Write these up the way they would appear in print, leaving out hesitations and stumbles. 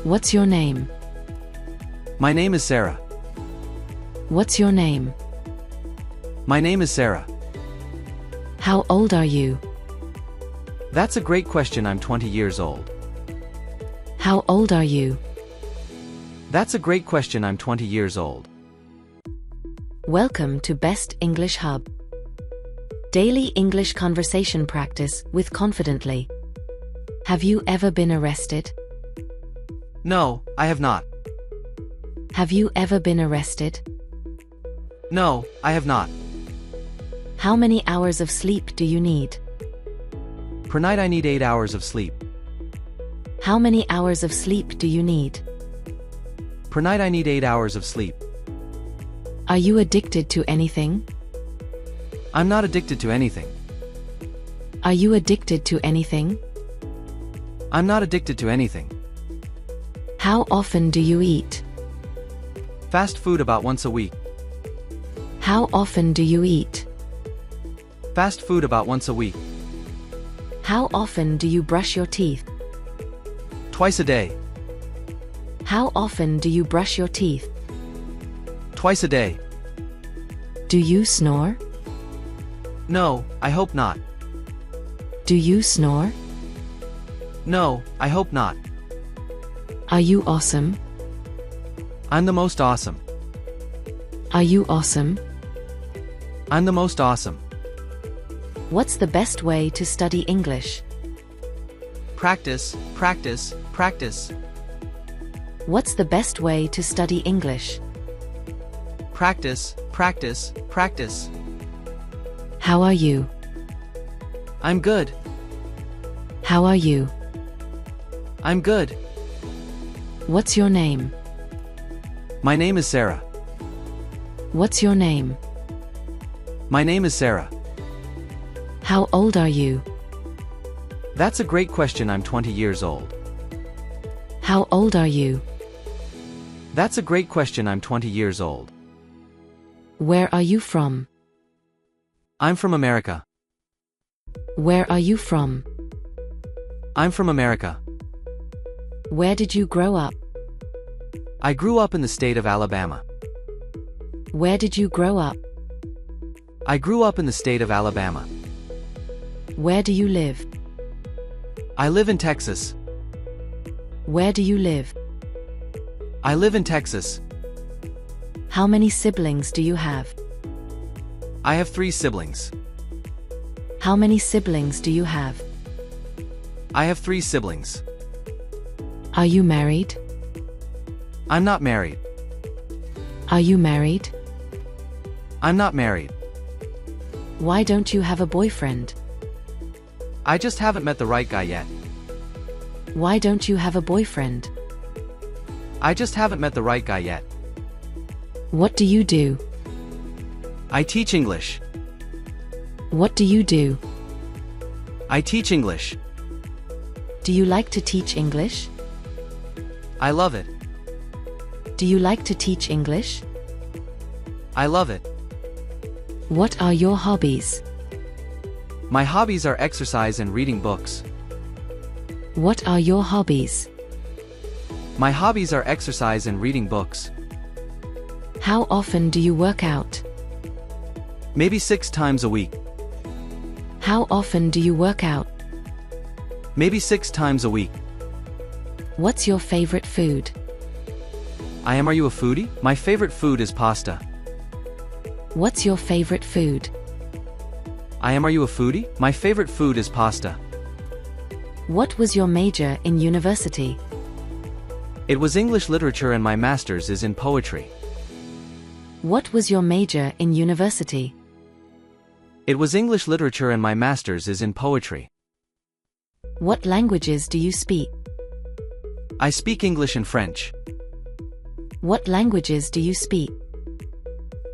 What's your name? My name is Sarah. What's your name? My name is Sarah. How old are you? That's a great question. I'm 20 years old. How old are you? That's a great question. I'm 20 years old. Welcome to Best English Hub. Daily English conversation practice with Confidently. Have you ever been arrested? No, I have not. Have you ever been arrested? No, I have not. How many hours of sleep do you need? Per night I need 8 hours of sleep. How many hours of sleep do you need? Per night I need 8 hours of sleep. Are you addicted to anything? I'm not addicted to anything. Are you addicted to anything? I'm not addicted to anything. How often do you eat? Fast food about once a week. How often do you eat? Fast food about once a week. How often do you brush your teeth? Twice a day. How often do you brush your teeth? Twice a day. Do you snore? No, I hope not. Do you snore? No, I hope not. Are you awesome? I'm the most awesome. Are you awesome? I'm the most awesome. What's the best way to study English? Practice, practice, practice. What's the best way to study English? Practice, practice, practice. How are you? I'm good. How are you? I'm good. What's your name? My name is Sarah. What's your name? My name is Sarah. How old are you? That's a great question. I'm 20 years old. How old are you? That's a great question. I'm 20 years old. Where are you from? I'm from America. Where are you from? I'm from America. Where did you grow up? I grew up in the state of Alabama. Where did you grow up? I grew up in the state of Alabama. Where do you live? I live in Texas. Where do you live? I live in Texas. How many siblings do you have? I have 3 siblings. How many siblings do you have? I have 3 siblings. Are you married? I'm not married. Are you married? I'm not married. Why don't you have a boyfriend? I just haven't met the right guy yet. Why don't you have a boyfriend? I just haven't met the right guy yet. What do you do? I teach English. What do you do? I teach English. Do you like to teach English? I love it. Do you like to teach English? I love it. What are your hobbies? My hobbies are exercise and reading books. What are your hobbies? My hobbies are exercise and reading books. How often do you work out? Maybe 6 times a week. How often do you work out? Maybe 6 times a week. What's your favorite food? Are you a foodie? My favorite food is pasta. What's your favorite food? Are you a foodie? My favorite food is pasta. What was your major in university? It was English literature and my master's is in poetry. What was your major in university? It was English literature and my master's is in poetry. What languages do you speak? I speak English and French. What languages do you speak?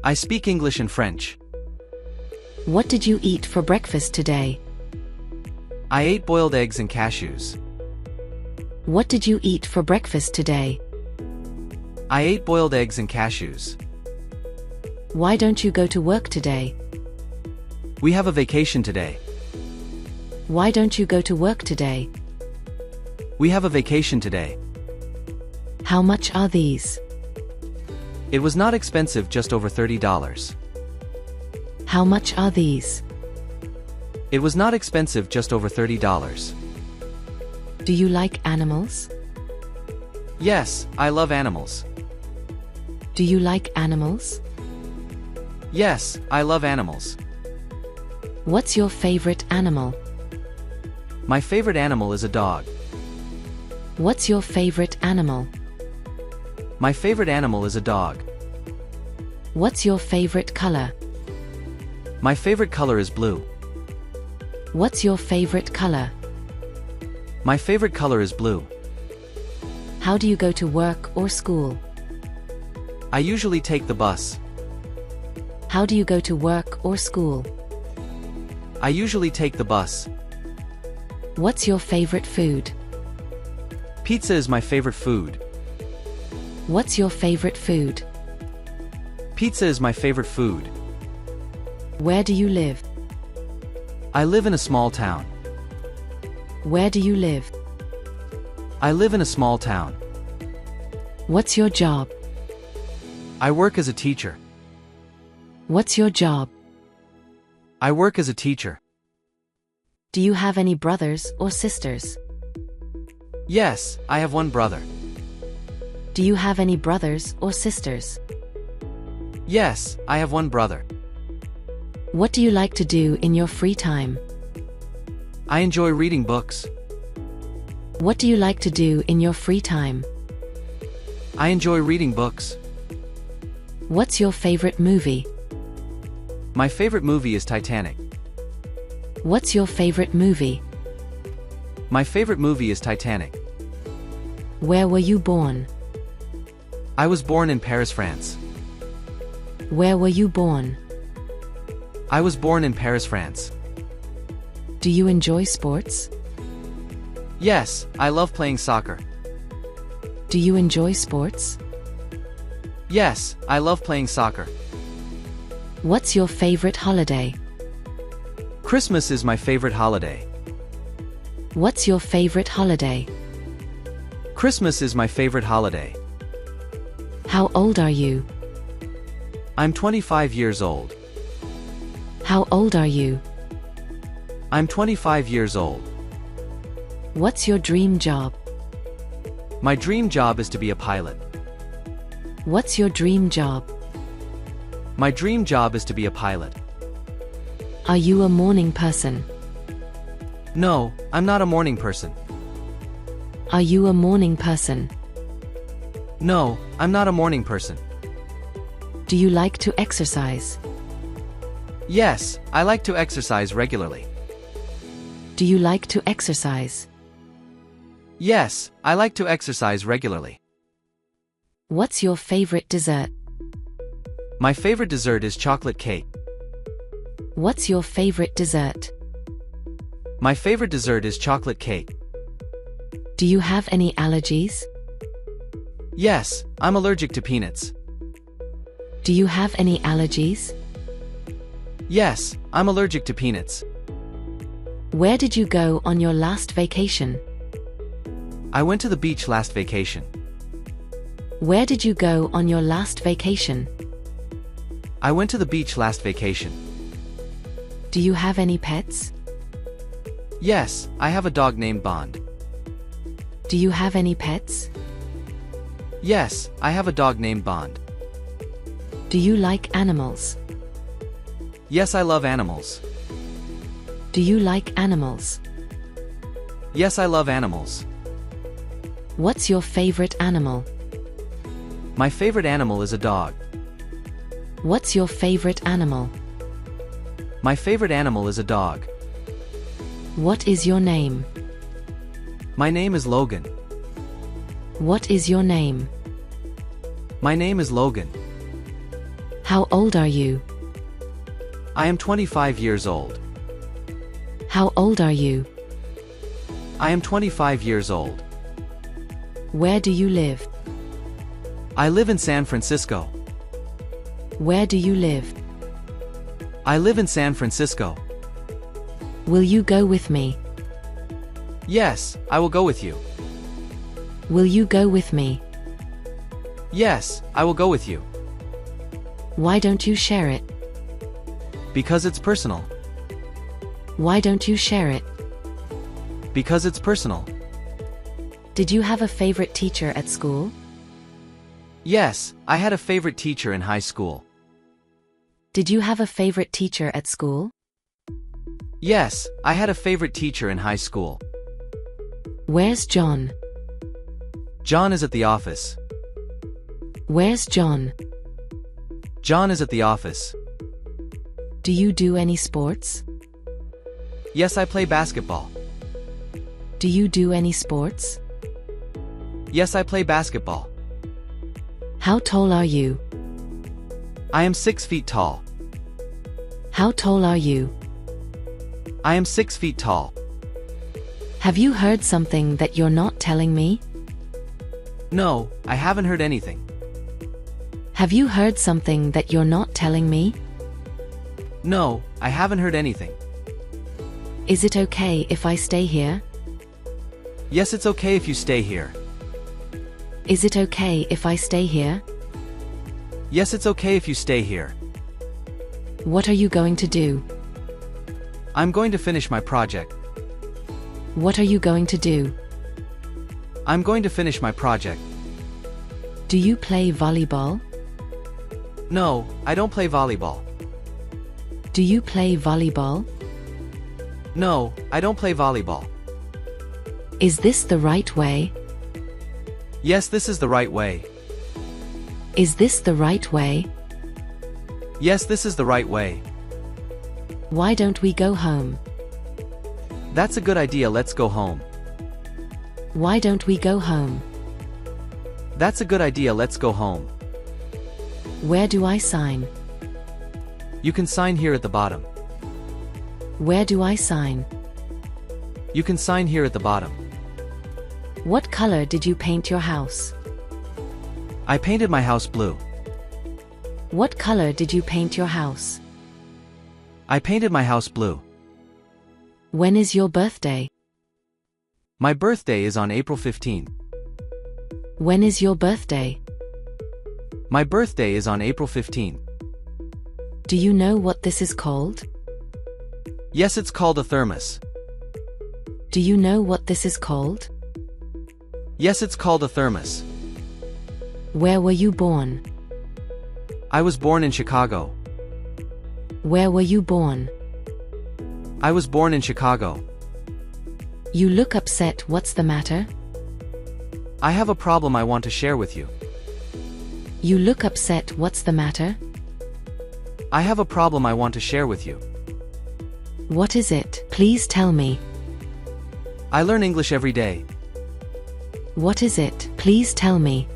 I speak English and French. What did you eat for breakfast today? I ate boiled eggs and cashews. What did you eat for breakfast today? I ate boiled eggs and cashews. Why don't you go to work today? We have a vacation today. Why don't you go to work today? We have a vacation today. How much are these? It was not expensive, just over $30. How much are these? It was not expensive, just over $30. Do you like animals? Yes, I love animals. Do you like animals? Yes, I love animals. What's your favorite animal? My favorite animal is a dog. What's your favorite animal? My favorite animal is a dog. What's your favorite color? My favorite color is blue. What's your favorite color? My favorite color is blue. How do you go to work or school? I usually take the bus. How do you go to work or school? I usually take the bus. What's your favorite food? Pizza is my favorite food. What's your favorite food? Pizza is my favorite food. Where do you live? I live in a small town. Where do you live? I live in a small town. What's your job? I work as a teacher. What's your job? I work as a teacher. Do you have any brothers or sisters? Yes, I have one brother. Do you have any brothers or sisters? Yes, I have one brother. What do you like to do in your free time? I enjoy reading books. What do you like to do in your free time? I enjoy reading books. What's your favorite movie? My favorite movie is Titanic. What's your favorite movie? My favorite movie is Titanic. Where were you born? I was born in Paris, France. Where were you born? I was born in Paris, France. Do you enjoy sports? Yes, I love playing soccer. Do you enjoy sports? Yes, I love playing soccer. What's your favorite holiday? Christmas is my favorite holiday. What's your favorite holiday? Christmas is my favorite holiday. How old are you? I'm 25 years old. How old are you? I'm 25 years old. What's your dream job? My dream job is to be a pilot. What's your dream job? My dream job is to be a pilot. Are you a morning person? No, I'm not a morning person. Are you a morning person? No, I'm not a morning person. Do you like to exercise? Yes, I like to exercise regularly. Do you like to exercise? Yes, I like to exercise regularly. What's your favorite dessert? My favorite dessert is chocolate cake. What's your favorite dessert? My favorite dessert is chocolate cake. Do you have any allergies? Yes, I'm allergic to peanuts. Do you have any allergies? Yes, I'm allergic to peanuts. Where did you go on your last vacation? I went to the beach last vacation. Where did you go on your last vacation? I went to the beach last vacation. Do you have any pets? Yes, I have a dog named Bond. Do you have any pets? Yes, I have a dog named Bond. Do you like animals? Yes, I love animals. Do you like animals? Yes, I love animals. What's your favorite animal? My favorite animal is a dog. What's your favorite animal? My favorite animal is a dog. What is your name? My name is Logan. What is your name? My name is Logan. How old are you? I am 25 years old. How old are you? I am 25 years old. Where do you live? I live in San Francisco. Where do you live? I live in San Francisco. Will you go with me? Yes, I will go with you. Will you go with me? Yes, I will go with you. Why don't you share it? Because it's personal. Why don't you share it? Because it's personal. Did you have a favorite teacher at school? Yes, I had a favorite teacher in high school. Did you have a favorite teacher at school? Yes, I had a favorite teacher in high school. Where's John? John is at the office. Where's John? John is at the office. Do you do any sports? Yes, I play basketball. Do you do any sports? Yes, I play basketball. How tall are you? I am 6 feet tall. How tall are you? I am 6 feet tall. Have you heard something that you're not telling me? No, I haven't heard anything. Have you heard something that you're not telling me? No, I haven't heard anything. Is it okay if I stay here? Yes, it's okay if you stay here. Is it okay if I stay here? Yes, it's okay if you stay here. What are you going to do? I'm going to finish my project. What are you going to do? I'm going to finish my project. Do you play volleyball? No, I don't play volleyball. Do you play volleyball? No, I don't play volleyball. Is this the right way? Yes, this is the right way. Is this the right way? Yes, this is the right way. Why don't we go home? That's a good idea, let's go home. Why don't we go home? That's a good idea, let's go home. Where do I sign? You can sign here at the bottom. Where do I sign? You can sign here at the bottom. What color did you paint your house? I painted my house blue. What color did you paint your house? I painted my house blue. When is your birthday? My birthday is on April 15th. When is your birthday? My birthday is on April 15th. Do you know what this is called? Yes, it's called a thermos. Do you know what this is called? Yes, it's called a thermos. Where were you born? I was born in Chicago. Where were you born? I was born in Chicago. You look upset, what's the matter? I have a problem I want to share with you. You look upset, what's the matter? I have a problem I want to share with you. What is it? Please tell me. I learn English every day. What is it? Please tell me.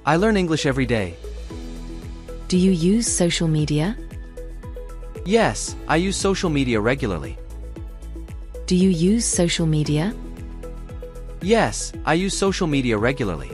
I learn English every day. Do you use social media? Yes, I use social media regularly. Do you use social media? Yes, I use social media regularly.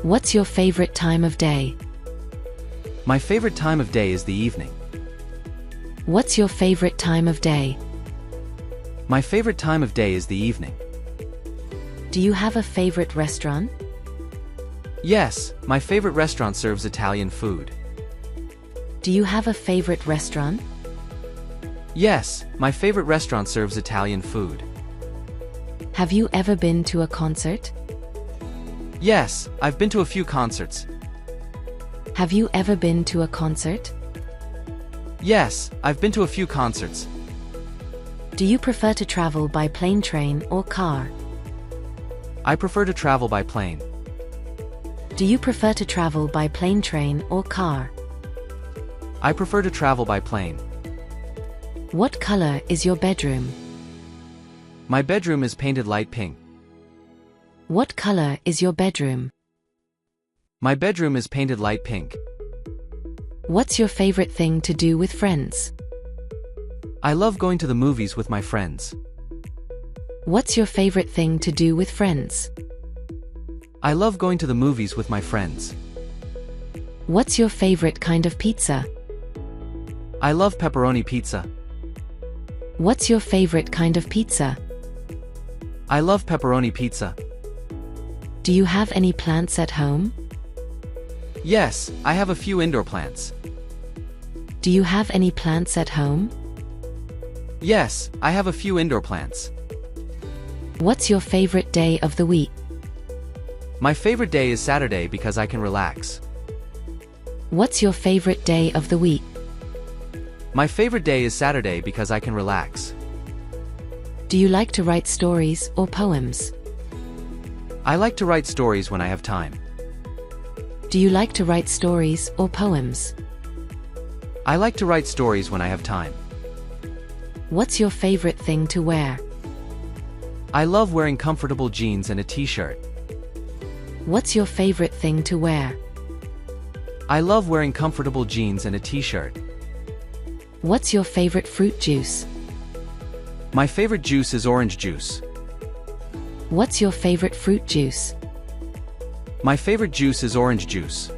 What's your favorite time of day? My favorite time of day is the evening. What's your favorite time of day? My favorite time of day is the evening. Do you have a favorite restaurant? Yes, my favorite restaurant serves Italian food. Do you have a favorite restaurant? Yes, my favorite restaurant serves Italian food. Have you ever been to a concert? Yes, I've been to a few concerts. Have you ever been to a concert? Yes, I've been to a few concerts. Do you prefer to travel by plane, train, or car? I prefer to travel by plane. Do you prefer to travel by plane, train, or car? I prefer to travel by plane. What color is your bedroom? My bedroom is painted light pink. What color is your bedroom? My bedroom is painted light pink. What's your favorite thing to do with friends? I love going to the movies with my friends. What's your favorite thing to do with friends? I love going to the movies with my friends. What's your favorite kind of pizza? I love pepperoni pizza. What's your favorite kind of pizza? I love pepperoni pizza. Do Do you have any plants at home? Yes, I have a few indoor plants. Do you have any plants at home? Yes, I have a few indoor plants. What's your favorite day of the week? My favorite day is Saturday because I can relax. What's your favorite day of the week? My favorite day is Saturday because I can relax. Do you like to write stories or poems? I like to write stories when I have time. Do you like to write stories or poems? I like to write stories when I have time. What's your favorite thing to wear? I love wearing comfortable jeans and a t-shirt. What's your favorite thing to wear? I love wearing comfortable jeans and a t-shirt. What's your favorite fruit juice? My favorite juice is orange juice. What's your favorite fruit juice? My favorite juice is orange juice.